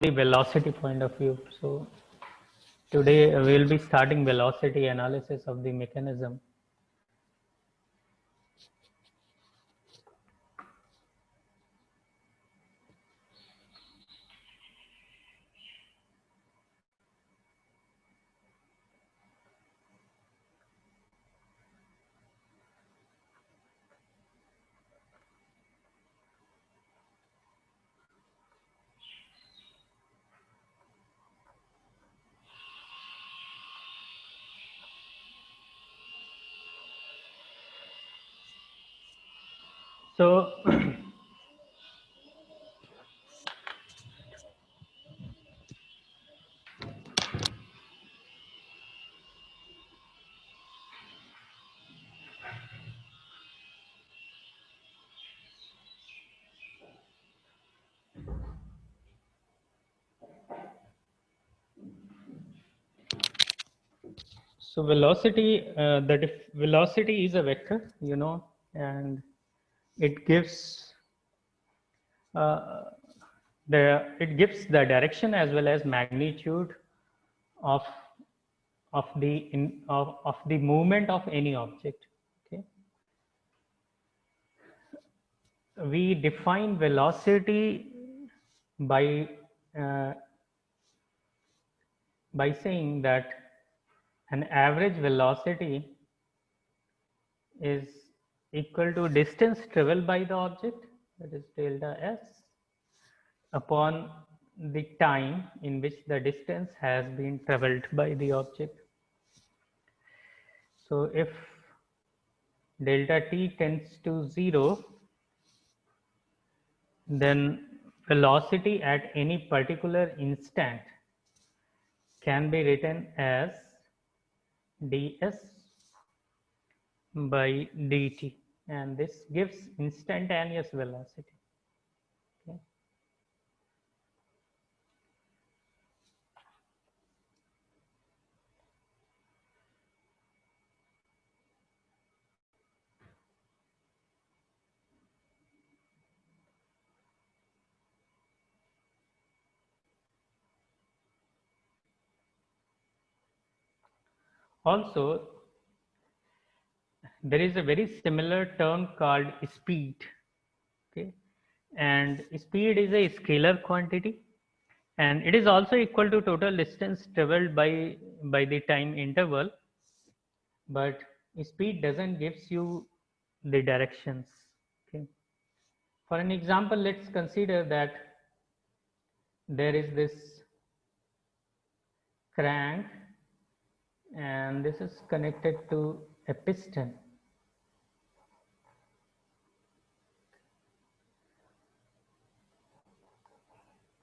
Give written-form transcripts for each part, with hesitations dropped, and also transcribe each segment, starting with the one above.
the velocity point of view. So today we'll be starting velocity analysis of the mechanism. So so velocity, velocity is a vector, and it gives uh, the direction as well as magnitude of of the movement of any object. Okay, we define velocity by uh, by saying that an average velocity is equal to distance traveled by the object, that is delta s, upon the time in which the distance has been traveled by the object. So if delta t tends to 0, then velocity at any particular instant can be written as ds by dt, and this gives instantaneous velocity. Okay. Also, there is a very similar term called speed. Okay, and speed is a scalar quantity, and it is also equal to total distance traveled by the time interval, but speed doesn't gives you the directions. Okay, for an example, let's consider that there is this crank and this is connected to a piston.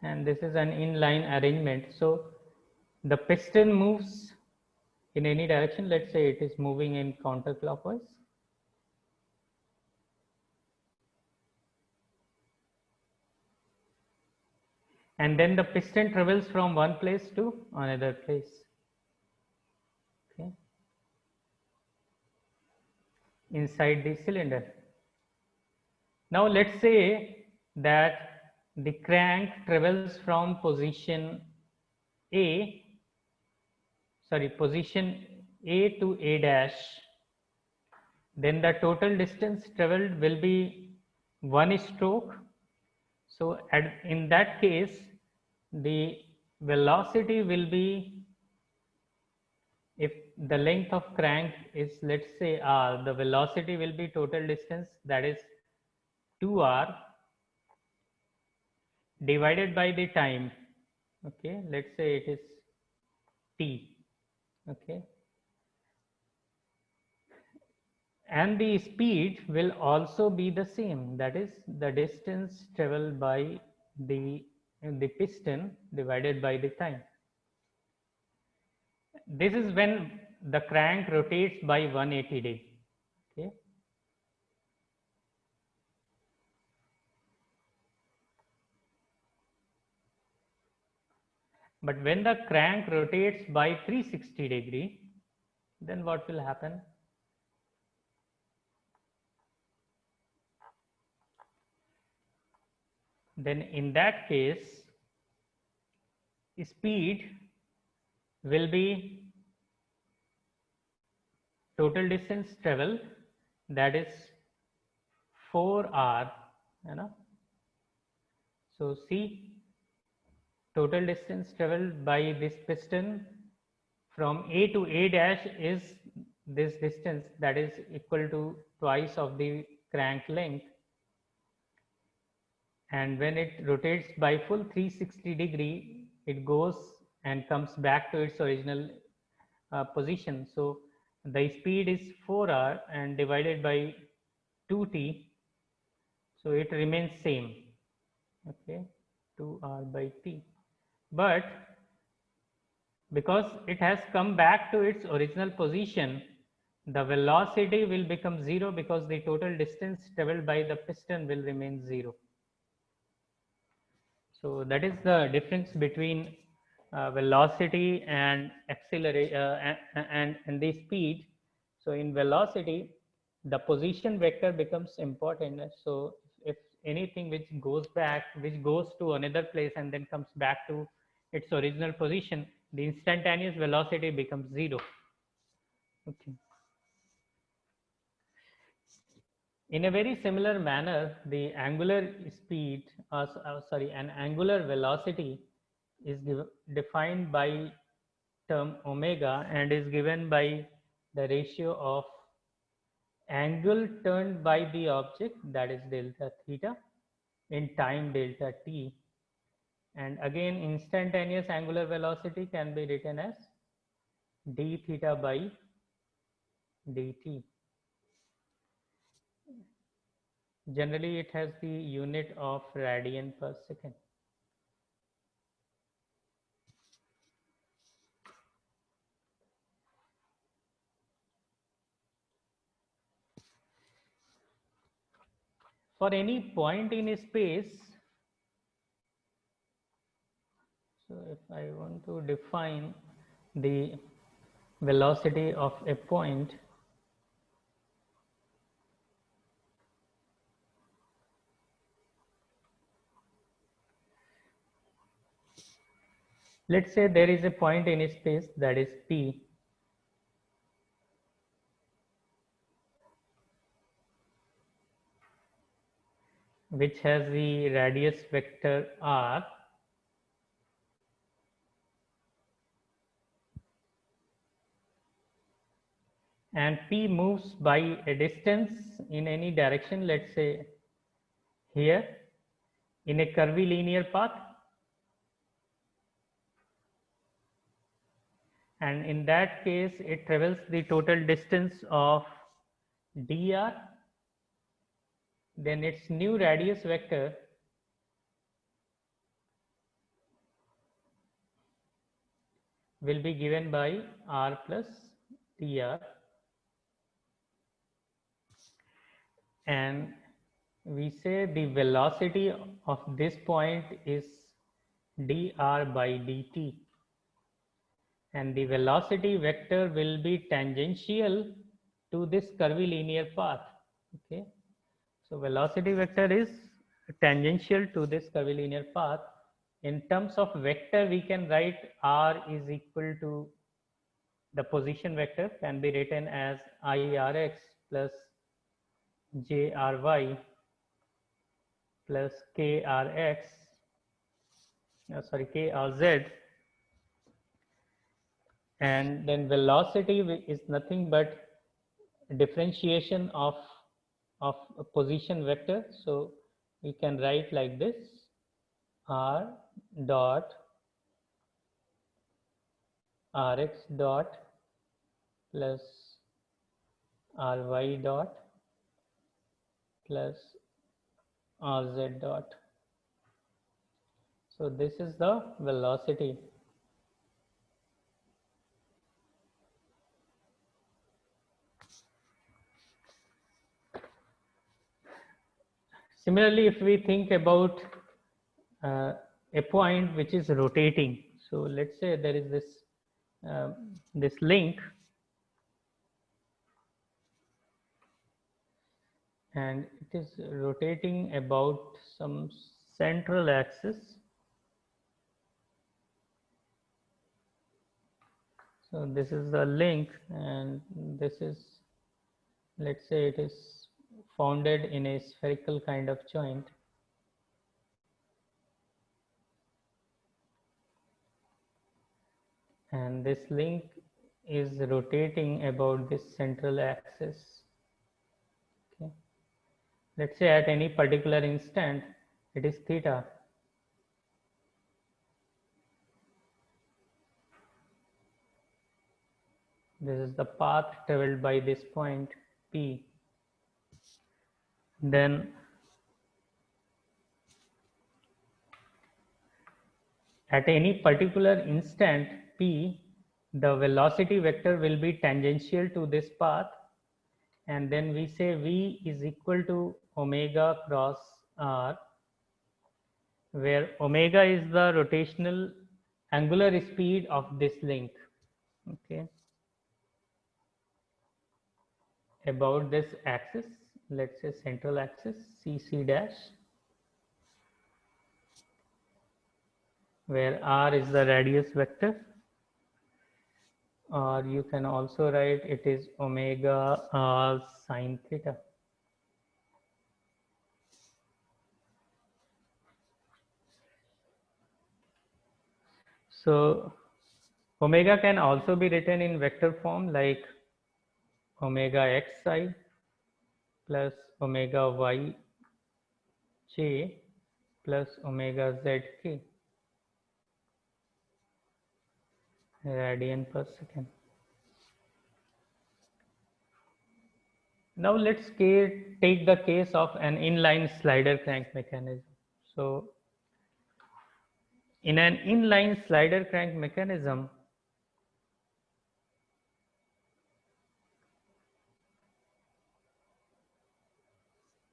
And this is an inline arrangement. So the piston moves in any direction. Let's say it is moving in counterclockwise. And then the piston travels from one place to another place. Okay, inside the cylinder. Now let's say that the crank travels from A, position A to A dash, then the total distance traveled will be one stroke. So in that case, the velocity will be, if the length of crank is, let's say r, the velocity will be total distance, that is 2r, divided by the time. Okay, let's say it is t. Okay, and the speed will also be the same, that is the distance traveled by the piston divided by the time. This is when the crank rotates by 180 degrees. Okay, but when the crank rotates by 360 degree, then what will happen? Then in that case, speed will be total distance traveled, that is 4r, you know. So see, total distance traveled by this piston from A to A dash is this distance, that is equal to twice of the crank length, and when it rotates by full 360-degree, it goes and comes back to its original position. So the speed is 4r and divided by 2t, so it remains same, okay, 2r by t. But because it has come back to its original position, the velocity will become 0 because the total distance traveled by the piston will remain 0. So that is the difference between velocity and acceleration and the speed. So in velocity, the position vector becomes important. So if anything which goes back, which goes to another place and then comes back to its original position, the instantaneous velocity becomes 0. Okay. In a very similar manner, the angular speed, an angular velocity is defined by term omega and is given by the ratio of angle turned by the object, that is delta theta, in time delta t. And again, instantaneous angular velocity can be written as d theta by dt. Generally, it has the unit of radian per second. For any point in space, so if I want to define the velocity of a point, let's say there is a point in space, that is P, which has the radius vector r, and P moves by a distance in any direction, let's say here, in a curvilinear path, and in that case it travels the total distance of dr, then its new radius vector will be given by r plus dr, and we say the velocity of this point is dr by dt, and the velocity vector will be tangential to this curvilinear path. Okay, so velocity vector is tangential to this curvilinear path. In terms of vector, we can write r is equal to the position vector, can be written as irx plus jry plus krx, krz, and then velocity is nothing but differentiation of a position vector. So we can write like this: r dot rx dot plus ry dot plus rz dot. So this is the velocity. Similarly, if we think about a point which is rotating, so let's say there is this link, and it is rotating about some central axis, So this is the link, and this is, let's say it is founded in a spherical kind of joint. And this link is rotating about this central axis. Okay. Let's say at any particular instant, it is theta. This is the path traveled by this point P. Then at any particular instant P, the velocity vector will be tangential to this path, and then we say V is equal to omega cross R, where omega is the rotational angular speed of this link, okay, about this axis, let's say central axis CC dash, where R is the radius vector, or you can also write it is omega R sine theta. So omega can also be written in vector form like omega xi plus omega yj plus omega zk radian per second. Now let's take the case of an inline slider crank mechanism. So in an inline slider crank mechanism,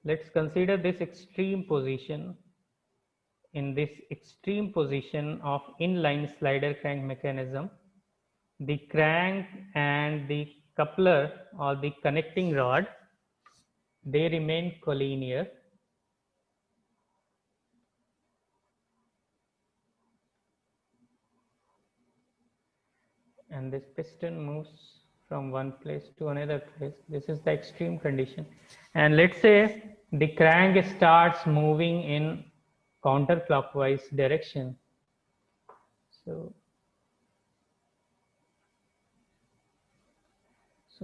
let's consider this extreme position. In this extreme position of inline slider crank mechanism, the crank and the coupler or the connecting rod, they remain collinear. And this piston moves from one place to another place. This is the extreme condition. And let's say the crank starts moving in counterclockwise direction. So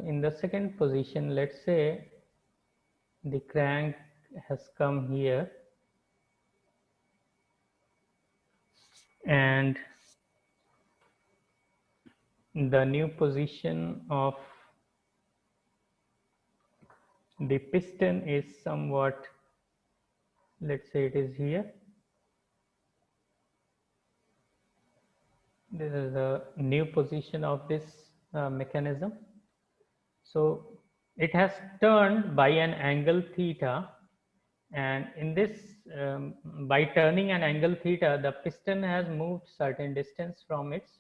in the second position, let's say the crank has come here, and the new position of the piston is somewhat, let's say it is here. This is the new position of this mechanism. So it has turned by an angle theta, and in this, by turning an angle theta, the piston has moved certain distance from its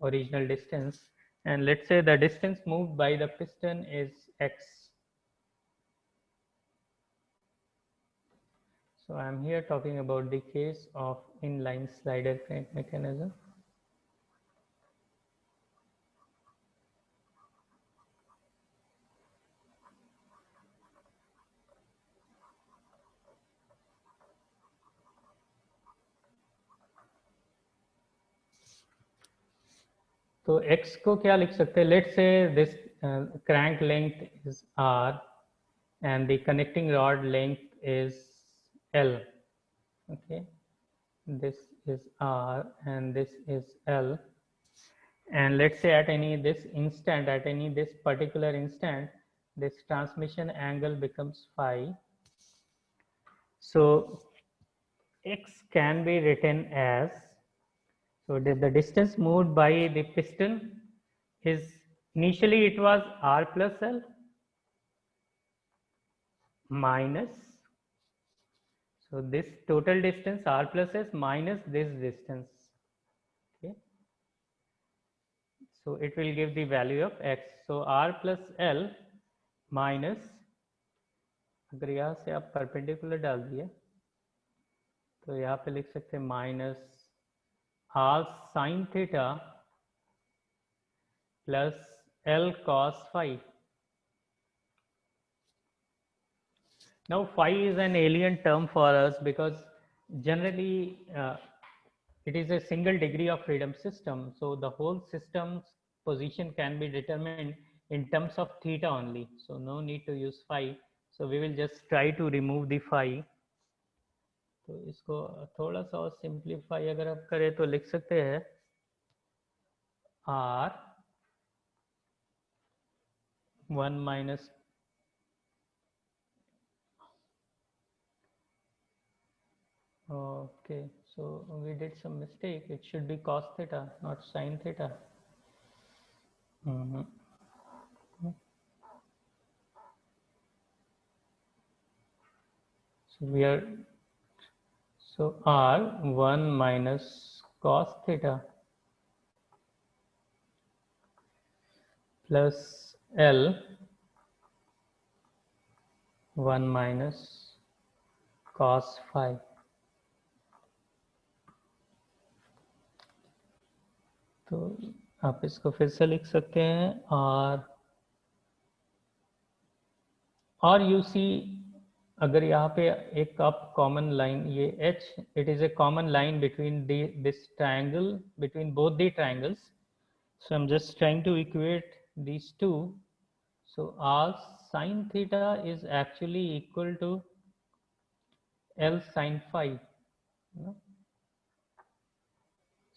original distance, and let's say the distance moved by the piston is x. So I'm here talking about the case of inline slider crank mechanism. तो x को क्या लिख सकते हैं? Let's say this crank length is r and the connecting rod length is L. Okay, this is R and this is L, and let's say at any this particular instant, this transmission angle becomes phi. So x can be written as, so the distance moved by the piston is, initially it was R plus L minus, so this total distance R plus S minus this distance. Okay, so it will give the value of x. So R plus L minus, अगर यहाँ से आप perpendicular डाल दिए तो यहाँ पे लिख सकते हैं minus r sine theta plus L cos phi. Now phi is an alien term for us because generally it is a single degree of freedom system. So the whole system's position can be determined in terms of theta only. So no need to use phi. So we will just try to remove the phi. तो इसको थोड़ा सा और simplify अगर आप करें तो लिख सकते हैं R 1 minus okay, so we did some mistake. It should be cos theta, not sin theta. So we are so R 1 minus cos theta plus L 1 minus cos phi. तो आप इसको फिर से लिख सकते हैं और यू सी अगर यहाँ पे एक आप कॉमन लाइन ये H it is a common line between this triangle between both the triangles so I'm just trying to equate these two so R sin theta is actually equal to L sin phi you know?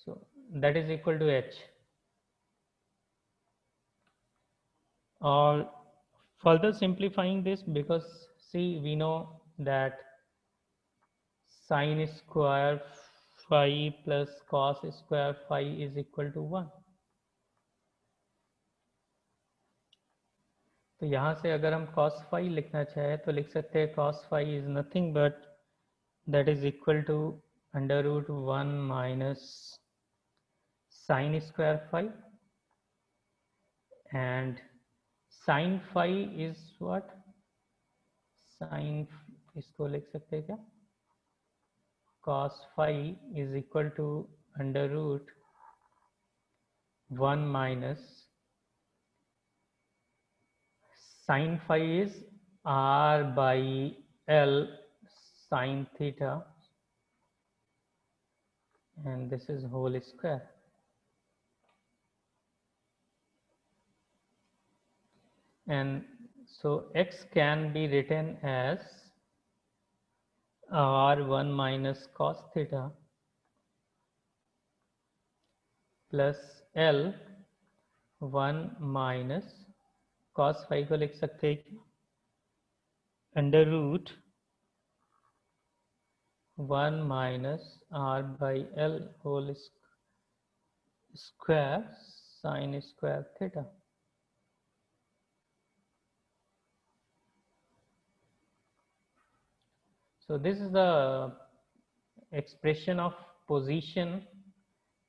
So that is equal to H or further simplifying this because see we know that sin square phi plus cos square phi is equal to 1. तो यहाँ से अगर हम cos phi लिखना चाहे तो लिख सकते हैं cos phi is nothing but that is equal to under root 1 minus sin square phi and sin phi is what sin इसको लिख सकते हैं क्या cos phi is equal to under root 1 minus sin phi is R by L sin theta and this is whole square. And so x can be written as R1 minus cos theta plus L 1 minus cos phi को लिख सकते हैं under root 1 minus R by L whole square sin square theta. So this is the expression of position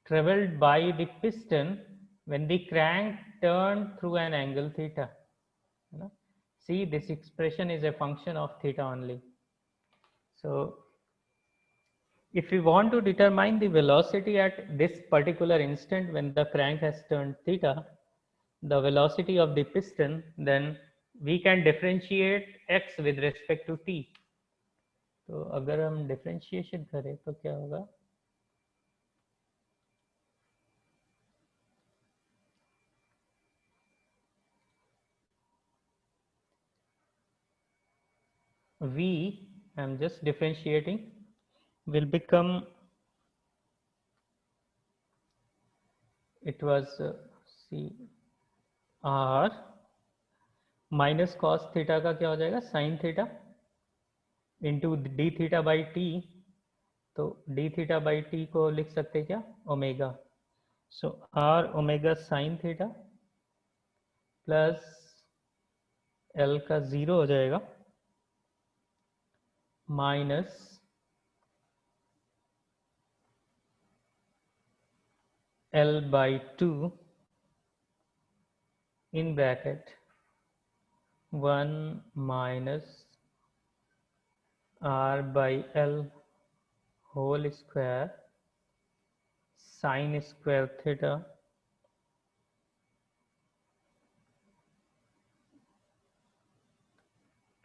traveled by the piston when the crank turned through an angle theta. You know? See, this expression is a function of theta only. So if we want to determine the velocity at this particular instant when the crank has turned theta, the velocity of the piston, then we can differentiate x with respect to t. तो अगर हम differentiation करें तो क्या होगा v I'm just differentiating will become it was c r minus cos theta का क्या हो जाएगा sine theta into d theta by t तो डी थीटा बाई टी को लिख सकते हैं क्या omega so r omega sine theta plus L का 0 हो जाएगा minus L by 2 in bracket 1 minus R by L whole square sin square theta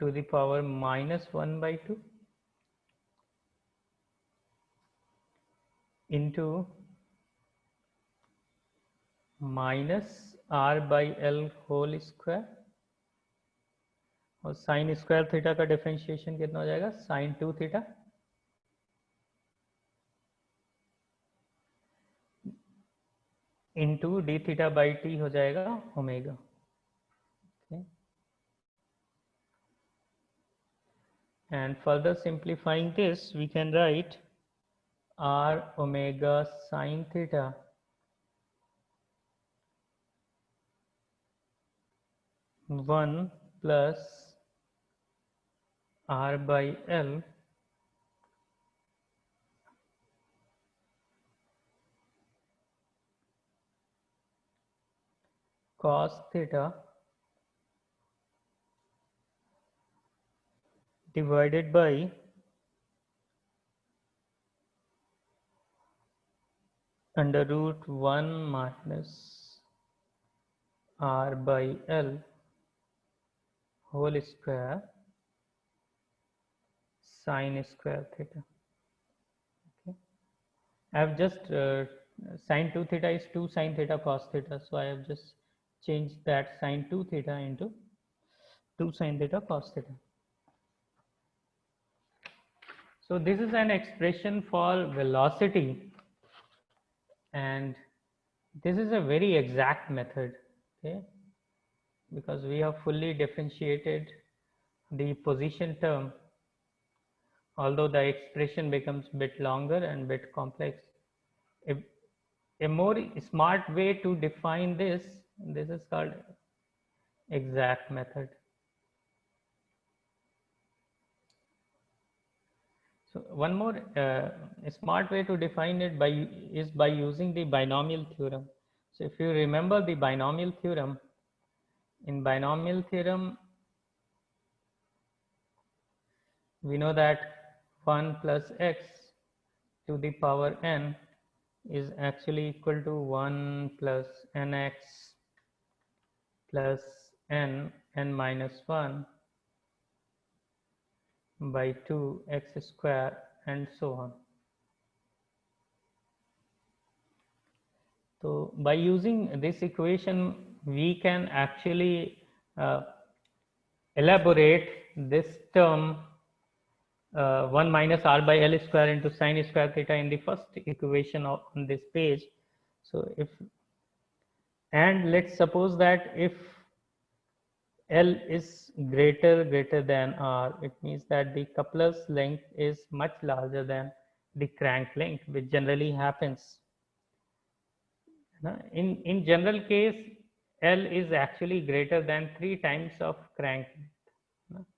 to the power -1/2 into -r/l whole square, और sine square theta का differentiation कितना हो जाएगा, sine 2 theta into d theta by t हो जाएगा omega. And further simplifying this, we can write r omega sine theta one plus r by l cos theta divided by under root 1 minus r by l whole square sine square theta. Okay. I have just sine 2 theta is 2 sine theta cos theta, so I have just changed that sine 2 theta into 2 sine theta cos theta. So this is an expression for velocity, and this is a very exact method, okay, because we have fully differentiated the position term, although the expression becomes a bit longer and bit complex. A more smart way to define this is called exact method. So one more smart way to define it is by using the binomial theorem. So if you remember the binomial theorem, in binomial theorem we know that 1 plus x to the power n is actually equal to 1 plus nx plus n minus 1 by 2 x square and so on. So by using this equation we can actually elaborate this term 1 minus r by l square into sine square theta in the first equation on this page. So and let's suppose that if L is greater than R, it means that the coupler's length is much larger than the crank length, which generally happens. In general case, L is actually greater than 3 times of crank length.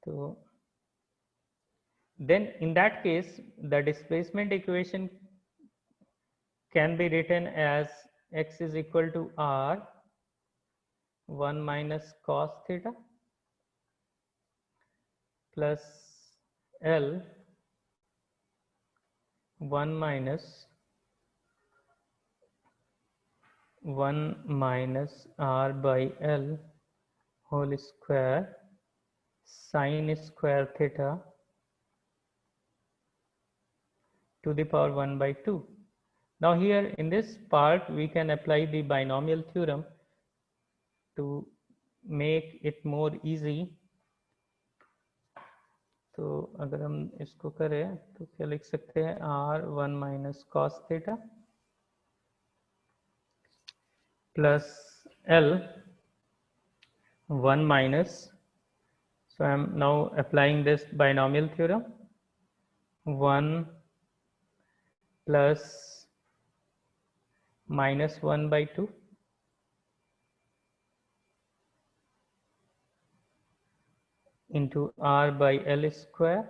So then in that case, the displacement equation can be written as x is equal to r 1 minus cos theta plus L 1 minus r by L whole square sine square theta to the power 1 by 2. Now here in this part we can apply the binomial theorem to make it more easy. तो अगर हम इसको करें तो क्या लिख सकते हैं, r 1 minus cos theta plus L 1 minus, so I am now applying this binomial theorem, 1 plus minus 1 by 2 into r by L square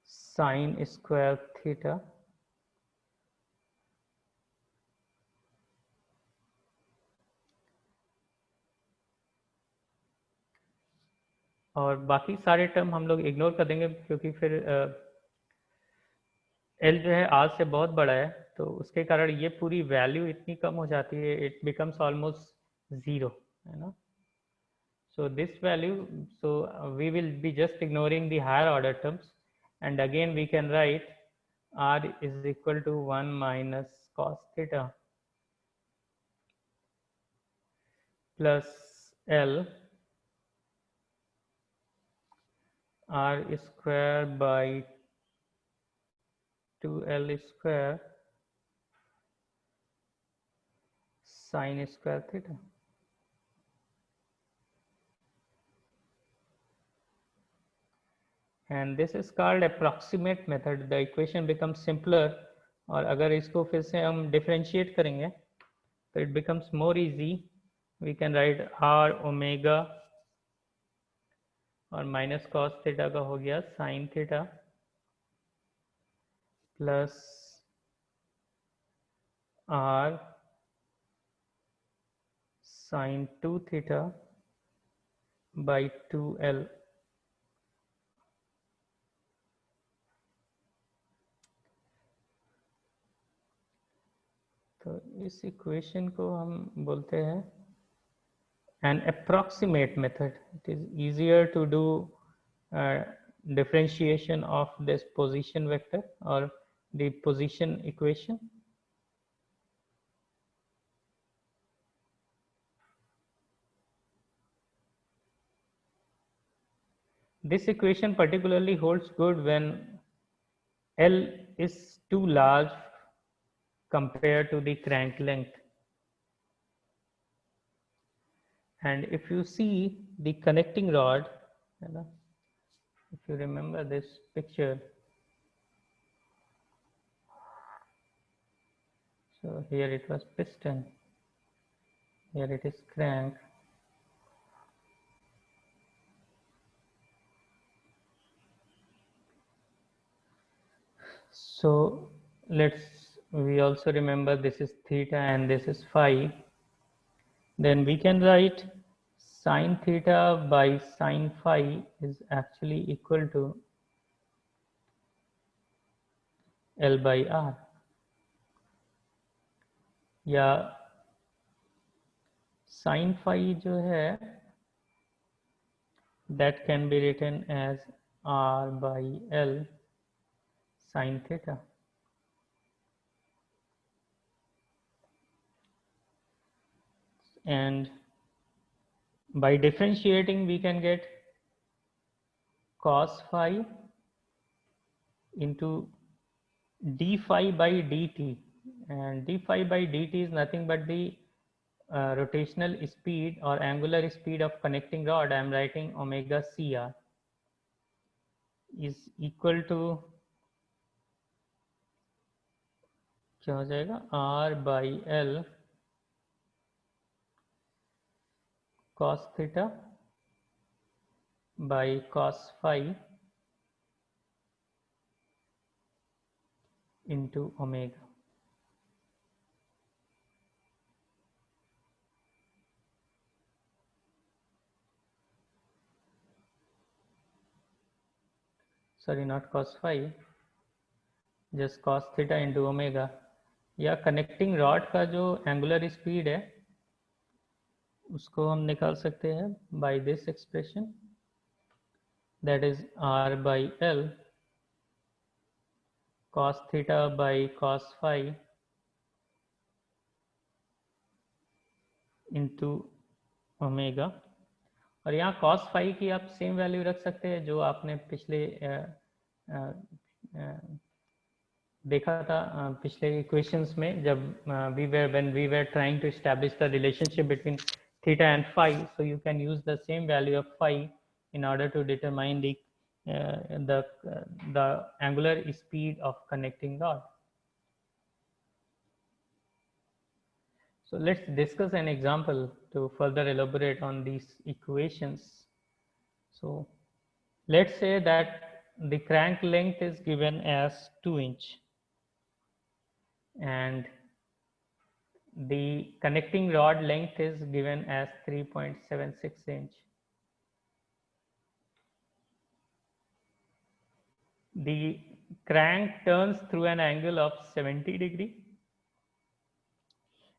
sine square theta और बाकी सारे टर्म हम लोग इग्नोर कर देंगे क्योंकि फिर L जो है R से बहुत बड़ा है, तो उसके कारण ये पूरी वैल्यू इतनी कम हो जाती है, इट बिकम्स ऑलमोस्ट ज़ीरो, है ना. So this value, so we will be just ignoring the higher order terms, and again we can write r is equal to 1 minus cos theta plus L r square by 2L square sin square theta. And this is called approximate method. The equation becomes simpler. और अगर इसको फिर से हम differentiate करेंगे तो it becomes more easy. We can write r omega और minus cos theta का हो गया sine theta plus r sine 2 theta by 2L. तो इस इक्वेशन को हम बोलते हैं an approximate method. It is easier to do differentiation of this position vector or the position equation. This equation particularly holds good when L is too large compared to the crank length. And if you see the connecting rod, if you remember this picture, so here it was piston, here it is crank. So we also remember this is theta and this is phi. Then we can write sine theta by sine phi is actually equal to L by R. या sin phi जो है that can be written as R by L sin theta. And by differentiating we can get cos phi into d phi by dt, and d phi by dt is nothing but the rotational speed or angular speed of connecting rod. I am writing omega cr is equal to क्या हो जाएगा r by L cos theta by cos phi into omega. Sorry, not cos phi, just cos theta into omega. या connecting rod का जो angular speed है उसको हम निकाल सकते हैं by this expression, that is r by L cos theta by cos phi into omega. और यहाँ cos phi की आप सेम वैल्यू रख सकते हैं जो आपने पिछले देखा था पिछले इक्वेशंस में जब when we were trying to establish the relationship between theta and phi. So you can use the same value of phi in order to determine the angular speed of connecting rod. So let's discuss an example to further elaborate on these equations. So let's say that the crank length is given as 2 inch and the connecting rod length is given as 3.76 inch. The crank turns through an angle of 70 degree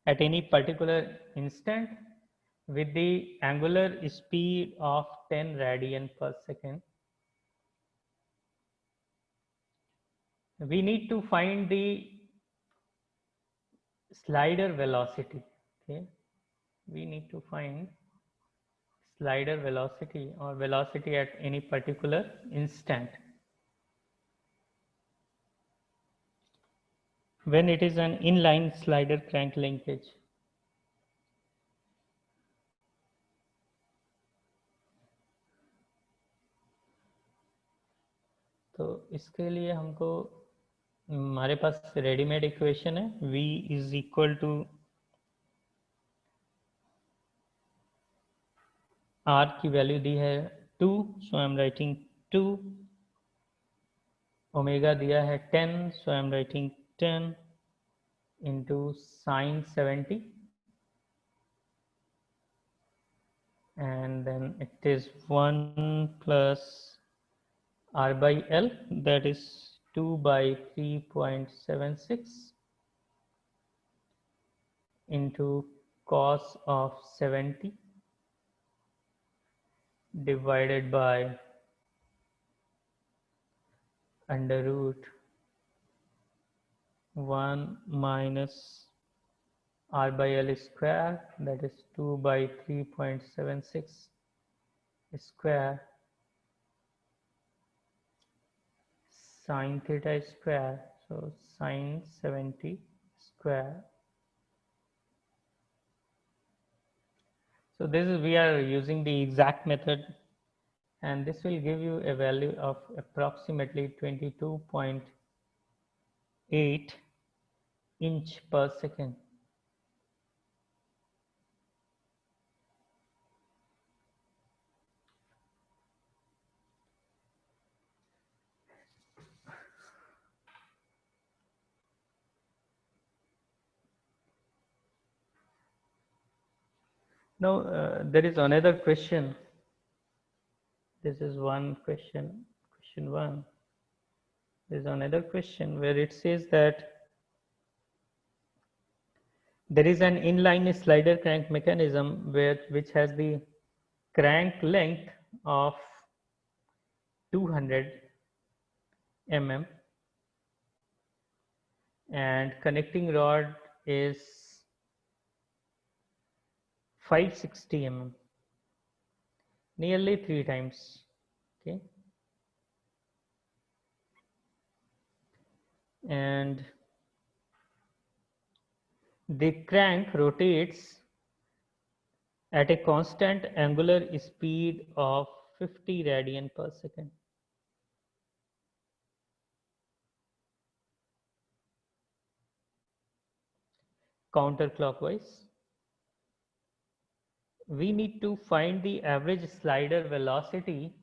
at any particular instant with the angular speed of 10 radian per second. We need to find the slider velocity. Okay, we need to find slider velocity or velocity at any particular instant when it is an inline slider crank linkage. तो इसके लिए हमको हमारे पास readymade equation है v is equal to r की value दी है 2, so I am writing 2, omega दिया है 10, so I am writing 10 into sine 70, and then it is 1 plus r by l, that is 2 by 3.76 into cos of 70 divided by under root 1 minus r by l square, that is 2 by 3.76 square sine theta square, so sine 70 square. So this is, we are using the exact method, and this will give you a value of approximately 22.8 inch per second. Now there is another question. This is one question, question 1. There is another question where it says that there is an inline slider crank mechanism which has the crank length of 200 mm and connecting rod is 560 mm, nearly 3 times. Okay, and the crank rotates at a constant angular speed of 50 radian per second. Counterclockwise. We need to find the average slider velocity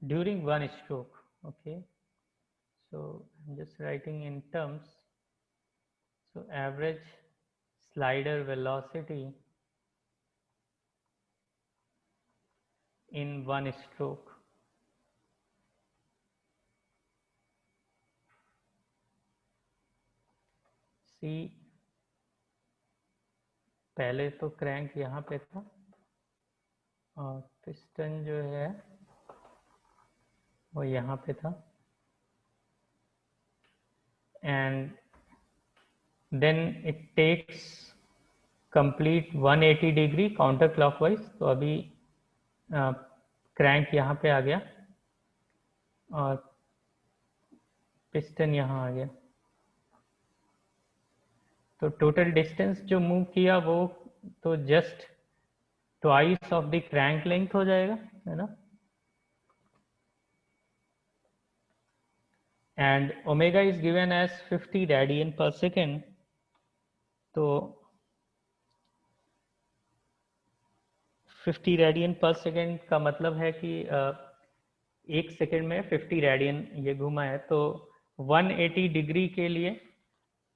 during one stroke. Okay, so I'm just writing in terms. So average slider velocity in one stroke. See, पहले तो crank यहाँ पे था और piston जो है वो यहाँ पे था, and then it takes complete 180 degree counterclockwise. तो अभी क्रैंक यहाँ पे आ गया और पिस्टन यहाँ आ गया, तो टोटल डिस्टेंस जो मूव किया वो तो just twice of the crank length हो जाएगा, है ना, and omega is given as 50 radian पर सेकेंड. तो 50 रेडियन पर सेकेंड का मतलब है कि एक सेकेंड में 50 रेडियन ये घुमा है, तो 180 डिग्री के लिए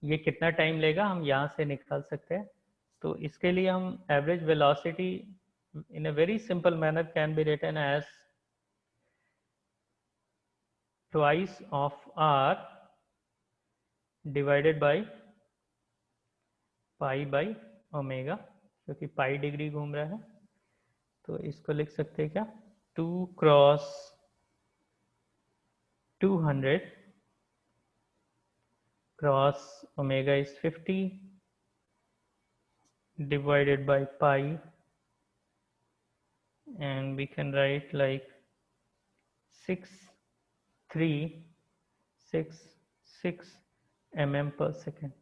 ये कितना टाइम लेगा हम यहाँ से निकाल सकते हैं. तो इसके लिए हम average velocity in a very simple manner can be written as twice of r divided by pi by omega, क्योंकि पाई डिग्री घूम रहा है, तो इसको लिख सकते हैं क्या, 2 cross 200 cross omega is 50 divided by pi, and we can write like 6366 mm per second.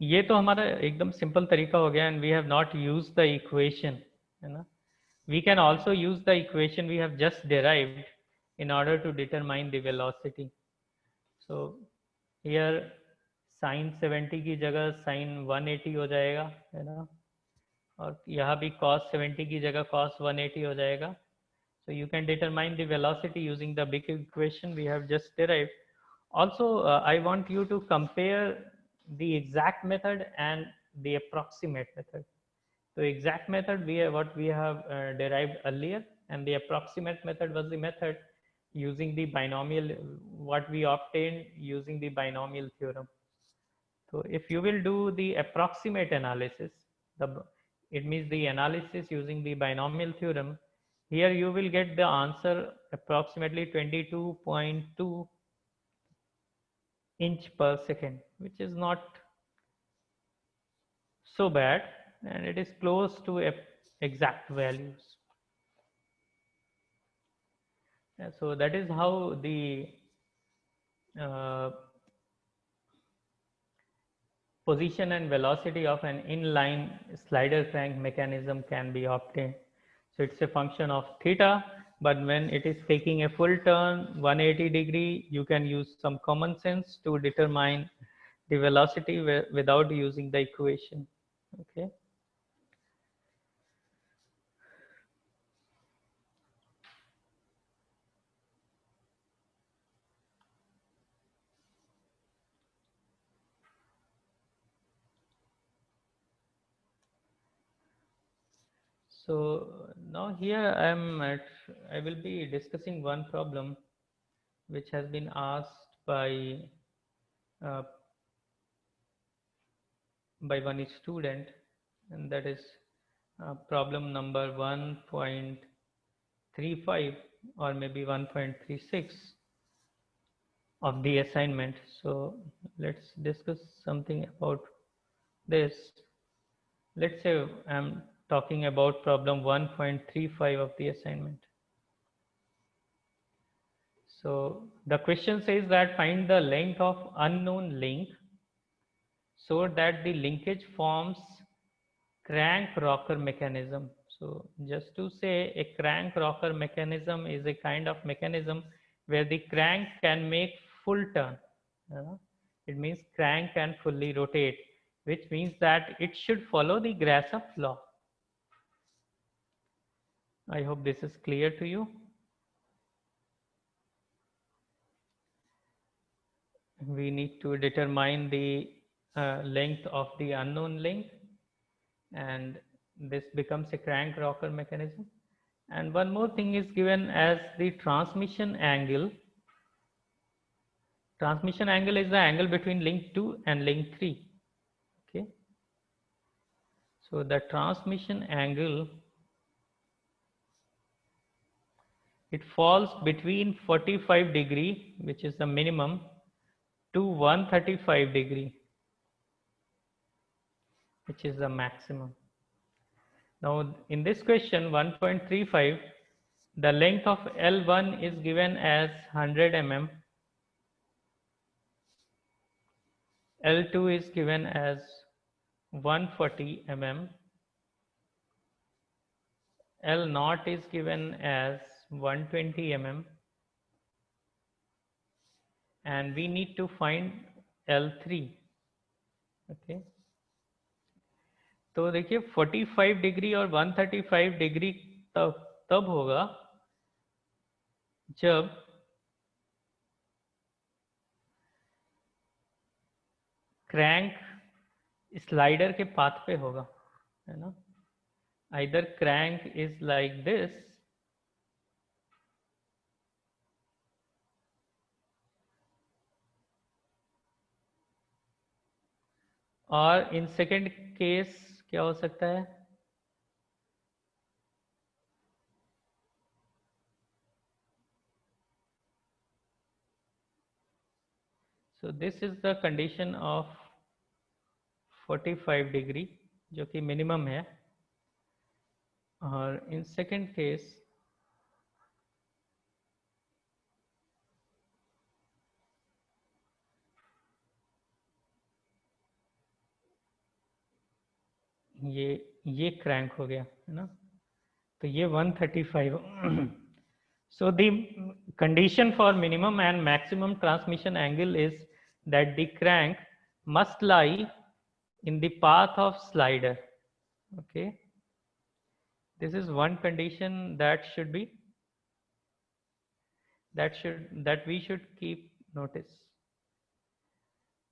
ये तो हमारा एकदम सिंपल तरीका हो गया, and we have not use the equation, है ना. We can also use the equation we have just derived in order to determine the velocity. So here sin 70 की जगह sin 180 हो जाएगा, है ना, और यहाँ भी cos 70 की जगह cos 180 हो जाएगा. So you can determine the velocity using the big equation we have just derived. Also, I want you to compare the exact method and the approximate method. So exact method what we have derived earlier, and the approximate method was the method using the binomial, what we obtained using the binomial theorem. So if you will do the approximate analysis, it means the analysis using the binomial theorem, here you will get the answer approximately 22.2 inch per second, which is not so bad, and it is close to exact values. So that is how the uh, position and velocity of an inline slider crank mechanism can be obtained. So it's a function of theta, but when it is taking a full turn 180 degree, you can use some common sense to determine the velocity without using the equation. Okay. So now here I will be discussing one problem which has been asked uh, by one student, and that is problem number 1.35 or maybe 1.36 of the assignment. So let's discuss something about this. Let's say I'm talking about problem 1.35 of the assignment. So the question says that find the length of unknown link so that the linkage forms crank rocker mechanism. So just to say, a crank rocker mechanism is a kind of mechanism where the crank can make full turn. It means crank can fully rotate, which means that it should follow the Grashof law. I hope this is clear to you. We need to determine the length of the unknown link, and this becomes a crank rocker mechanism. And one more thing is given as the transmission angle. Transmission angle is the angle between link 2 and link 3. Okay. So the transmission angle, it falls between 45 degree, which is the minimum, to 135 degree, which is the maximum. Now in this question 1.35, the length of L1 is given as 100 mm, L2 is given as 140 mm, L0 is given as 120 mm, and we need to find L3. Okay. तो देखिए 45 degree और 135 degree तब होगा जब crank slider के path पे होगा, है ना. Either crank is like this, और इन सेकेंड केस क्या हो सकता है? So this is the condition of 45 degree जो कि मिनिमम है, और इन सेकेंड केस ये क्रैंक हो गया है ना, तो ये 135. So the condition for minimum and maximum transmission angle is that the crank must lie in the path of slider. Okay, this is one condition that we should keep notice.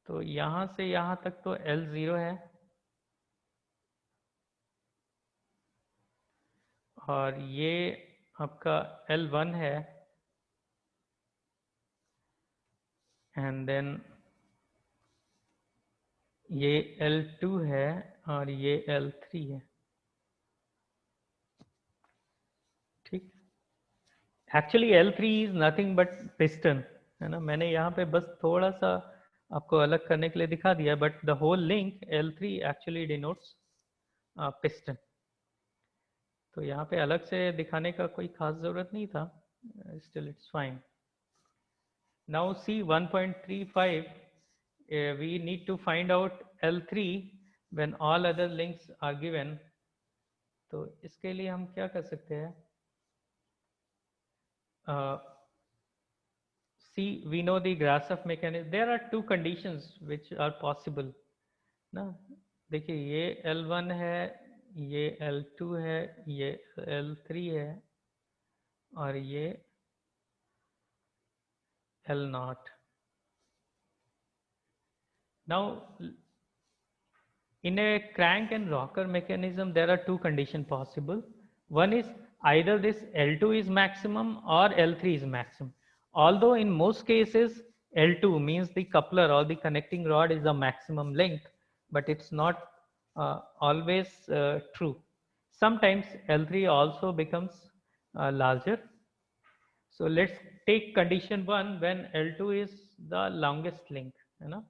तो यहाँ से यहाँ तक तो L0 है, और ये आपका L1 है, एंड देन ये L2 है और ये L3 है. ठीक, actually L3 is nothing but piston, है ना. मैंने यहाँ पे बस थोड़ा सा आपको अलग करने के लिए दिखा दिया, but the whole link L3 actually denotes piston. तो यहाँ पे अलग से दिखाने का कोई खास जरूरत नहीं था. Still it's fine. Now see 1.35, we need to find out L3 when all other links are given. तो इसके लिए हम क्या कर सकते हैं? See, we know the Grashof mechanism. There are two conditions which are possible. ना, देखिए ये L1 है, ये L2 है, ये L3 है, और ये L0. Now, in a crank and rocker mechanism, there are two conditions possible. One is either this L2 is maximum or L3 is maximum. Although in most cases, L2 means the coupler or the connecting rod is the maximum length, but it's not always true. Sometimes L3 also becomes larger. So let's take condition 1 when L2 is the longest link. You know?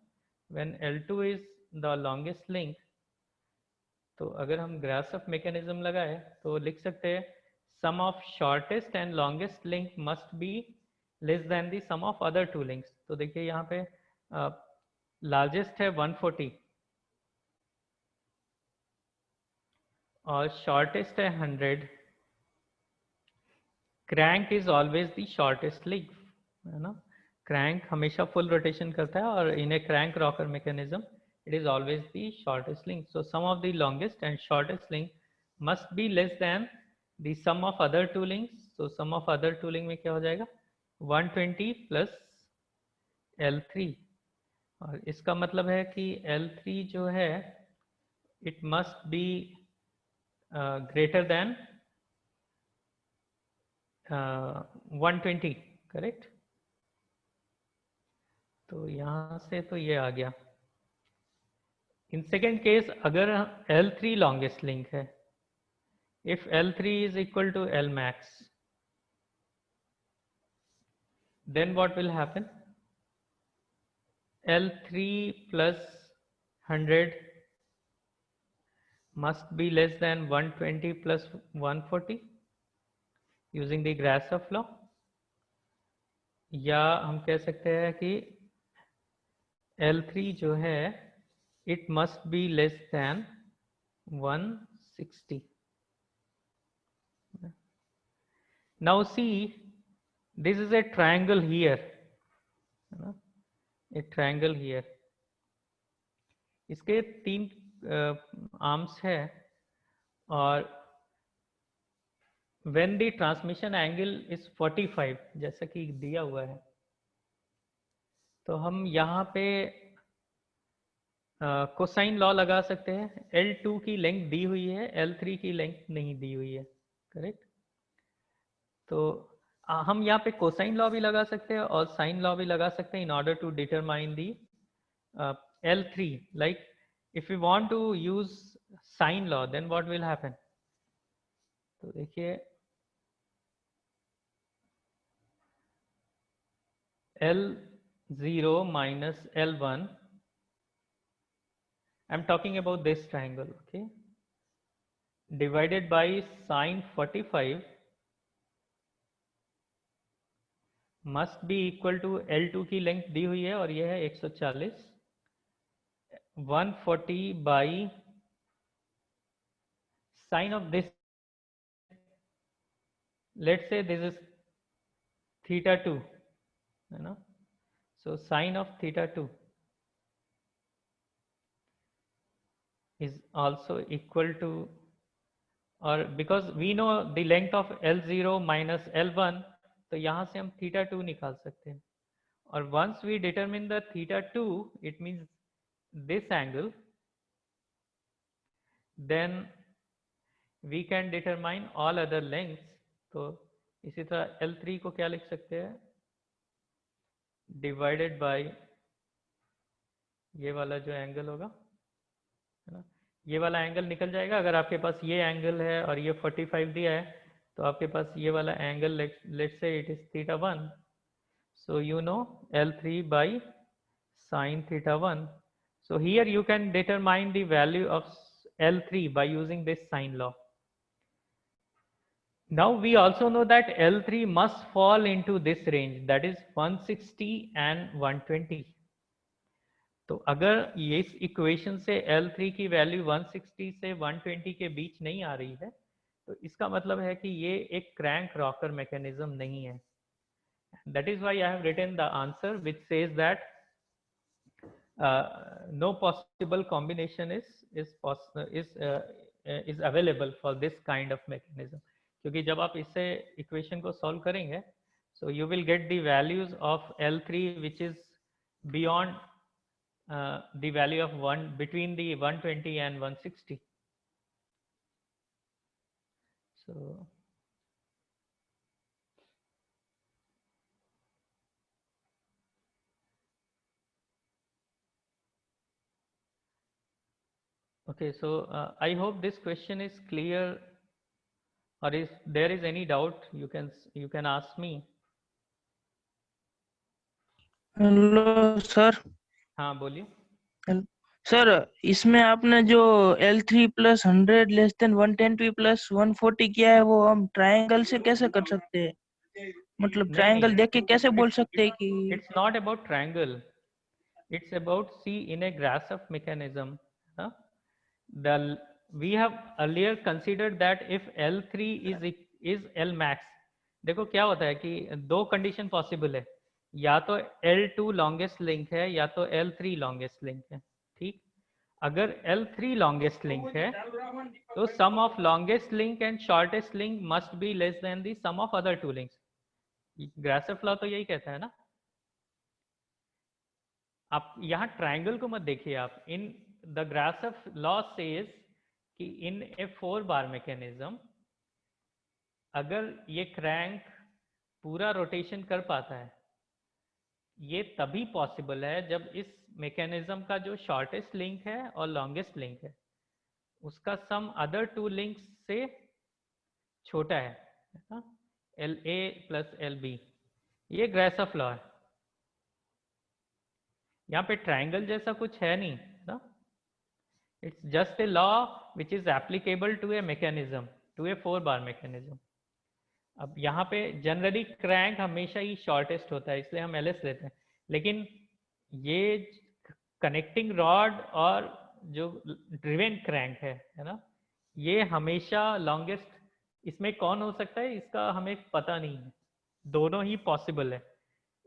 When L2 is the longest link, तो अगर हम Grashof mechanism लगाए तो लिख सकते हैं sum of shortest and longest link must be less than the sum of other two links. तो देखिए यहाँ पे लार्जेस्ट है 140 और शॉर्टेस्ट है 100. Crank is always the shortest link, है ना. क्रैंक हमेशा फुल रोटेशन करता है, और in a crank rocker mechanism it is always the shortest link. So sum of the longest and shortest link must be less than the sum of other two links. So sum of other two link में क्या हो जाएगा? 120 plus L3. और इसका मतलब है कि L3 जो है it must be greater than 120, correct. तो यहाँ से तो ये आ गया. इन सेकेंड केस अगर L3 लॉन्गेस्ट लिंक है, if L3 is equal to L max, then what will happen? L3 plus 100 must be less than 120 plus 140 using the Grashof law. या हम कह सकते हैं कि L3 जो है it must be less than 160. Now see, this is a triangle here, a triangle here. इसके 3 arms है, और when the transmission angle is 45 जैसा कि दिया हुआ है, तो हम यहाँ पे कोसाइन लॉ लगा सकते हैं. L2 की लेंथ दी हुई है, L3 की लेंथ नहीं दी हुई है, करेक्ट. तो हम यहाँ पे कोसाइन लॉ भी लगा सकते हैं और साइन लॉ भी लगा सकते हैं in order to determine the L3. Like if we want to use sine law, then what will happen? तो देखिए L0 minus L1, I'm talking about this triangle, okay, divided by sine 45 must be equal to L2 की length दी हुई है और यह है 140, 140 by sine of this, let's say this is theta 2, है ना, so sine of theta 2 is also equal to, or because we know the length of L0 minus L1, तो यहाँ से हम theta 2 निकाल सकते हैं, और once we determine the theta 2, it means this angle, then we can determine all other lengths. तो इसी तरह L3 को क्या लिख सकते हैं, डिवाइडेड बाय ये वाला जो एंगल होगा, है ना, ये वाला एंगल निकल जाएगा। अगर आपके पास ये एंगल है और ये 45 दिया है, तो आपके पास ये वाला angle, let's say it is theta 1, so you know L3 by sine theta 1. So here you can determine the value of L3 by using this sine law. Now we also know that L3 must fall into this range, that is 160 and 120. तो अगर ये इस equation से L3 की value 160 से 120 के बीच नहीं आ रही है, तो इसका मतलब है कि ये एक क्रैंक रॉकर मैकेनिज्म नहीं है. That is why I have written the answer which says that no possible combination is available for this kind of mechanism. क्योंकि जब आप इससे इक्वेशन को सॉल्व करेंगे, so you will get the values of L3 which is beyond the value of 1 between the 120 and 160. So okay, so I hope this question is clear, or if there is any doubt, you can ask me. Hello sir. हाँ बोलिए. Sir इसमें आपने जो L3 plus 100 less than 120 plus 140 किया है, वो हम triangle से कैसे कर सकते हैं? मतलब ट्रायंगल देख के कैसे बोल सकते हैं कि it's not about triangle, it's about see in a Grashof mechanism, huh? We have earlier considered that if L3 is L max, देखो क्या होता है कि दो कंडीशन पॉसिबल है, या तो L2 लॉन्गेस्ट लिंक है या तो L3 लॉन्गेस्ट लिंक है. ठीक, अगर L3 लॉन्गेस्ट लिंक है तो sum of longest link and shortest link must be less than the sum of other two links. Grashof law तो यही कहता है ना. आप यहाँ ट्राइंगल को मत देखिए, आप इन द ग्रासफ लॉ सेज कि इन ए 4 बार मैकेनिज्म अगर ये क्रैंक पूरा रोटेशन कर पाता है, ये तभी पॉसिबल है जब इस मैकेनिज्म का जो शॉर्टेस्ट लिंक है और लॉन्गेस्ट लिंक है उसका सम अदर टू लिंक्स से छोटा है, L A plus L B. ये ग्रासफ लॉ है. यहाँ पे ट्राइंगल जैसा कुछ है नहीं ना. It's just a law which is applicable to a mechanism, to a 4 bar mechanism. अब यहाँ पे जनरली क्रैंक हमेशा ही शॉर्टेस्ट होता है, इसलिए हम एलएस लेते हैं. लेकिन ये कनेक्टिंग रॉड और जो ड्रिवेन क्रैंक है ना, ये हमेशा लॉन्गेस्ट, इसमें कौन हो सकता है इसका हमें पता नहीं है. दोनों ही पॉसिबल है.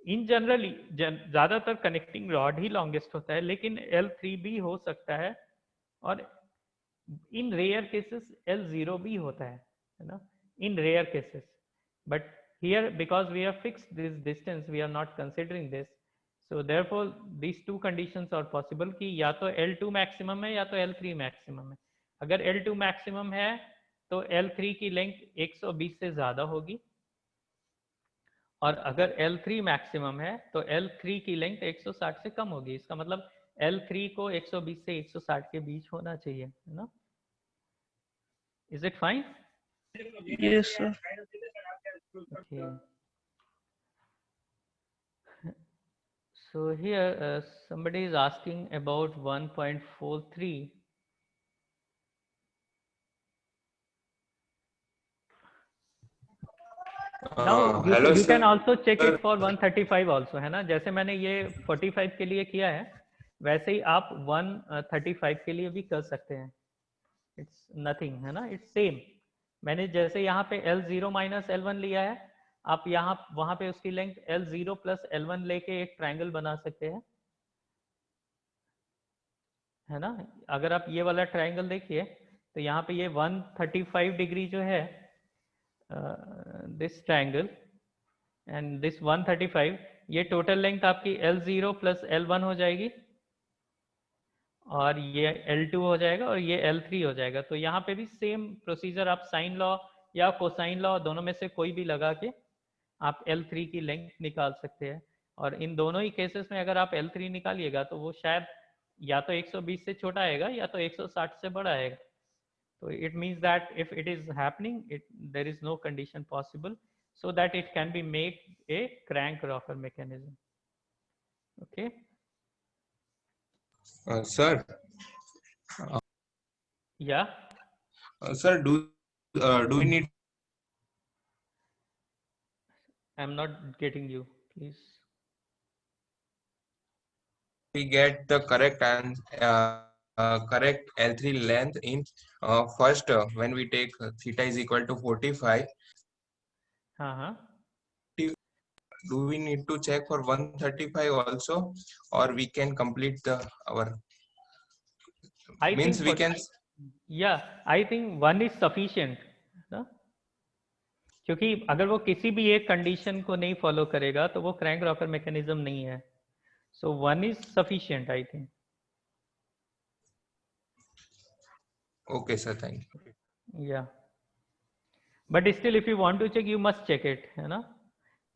इन जनरली ज्यादातर कनेक्टिंग रॉड ही लॉन्गेस्ट होता है, लेकिन L3 भी हो सकता है, और इन रेयर केसेस L0 भी होता है ना, in rare cases. But here because we have fixed this distance, we are not considering this, so therefore these two conditions are possible कि या तो L2 मैक्सिमम है या तो L3 मैक्सिमम है. अगर L2 मैक्सिमम है तो L3 की लेंथ 120 से ज्यादा होगी, और अगर L3 मैक्सिमम है तो L3 की लेंथ 160 से कम होगी. इसका मतलब L3 को 120 से 160 के बीच होना चाहिए, है ना? Is it fine? Yes, sir. Okay. So here somebody is asking about 1.43. Now Hello, you can sir. also check it for 135 also, है ना? जैसे मैंने ये 45 के लिए किया है, वैसे ही आप 135 के लिए भी कर सकते हैं. It's nothing, है ना? It's same. मैंने जैसे यहाँ पे L0 माइनस L1 लिया है, आप यहाँ वहां पे उसकी लेंथ L0 प्लस L1 लेके एक ट्रायंगल बना सकते हैं, है ना? अगर आप ये वाला ट्रायंगल देखिए तो यहाँ पे ये 135 डिग्री जो है, दिस ट्रायंगल एंड दिस 135, ये टोटल लेंथ आपकी L0 प्लस L1 हो जाएगी और ये L2 हो जाएगा और ये L3 हो जाएगा. तो यहाँ पे भी सेम प्रोसीजर, आप साइन लॉ या कोसाइन लॉ दोनों में से कोई भी लगा के आप L3 की लेंथ निकाल सकते हैं. और इन दोनों ही केसेस में अगर आप L3 निकालिएगा तो वो शायद या तो 120 से छोटा आएगा या तो 160 से बड़ा आएगा. तो it means that if it is happening, there is no condition possible so that it can be made a crank rocker mechanism. Okay. Sir. Yeah. Sir, do we need? I'm not getting you. Please. We get the correct correct L3 length in first when we take theta is equal to 45. Do we need to check for 135 also, or we can complete our? I Means think we can. Yeah, I think one is sufficient. ना? क्योंकि अगर वो किसी भी एक condition को नहीं follow करेगा तो वो क्रैंक रॉकर मैकेनिज्म नहीं है. So one is sufficient, I think. Okay, sir. Thank you. Yeah. But still, if you want to check, you must check it, है ना?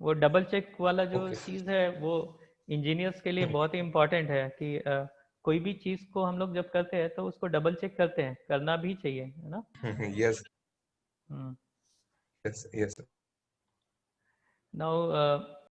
वो डबल चेक वाला जो चीज है वो इंजीनियर्स के लिए बहुत ही इम्पोर्टेंट है कि कोई भी चीज को हम लोग जब करते हैं तो उसको डबल चेक करते हैं, करना भी चाहिए, है ना? Yes. Hmm. Yes. Yes. Now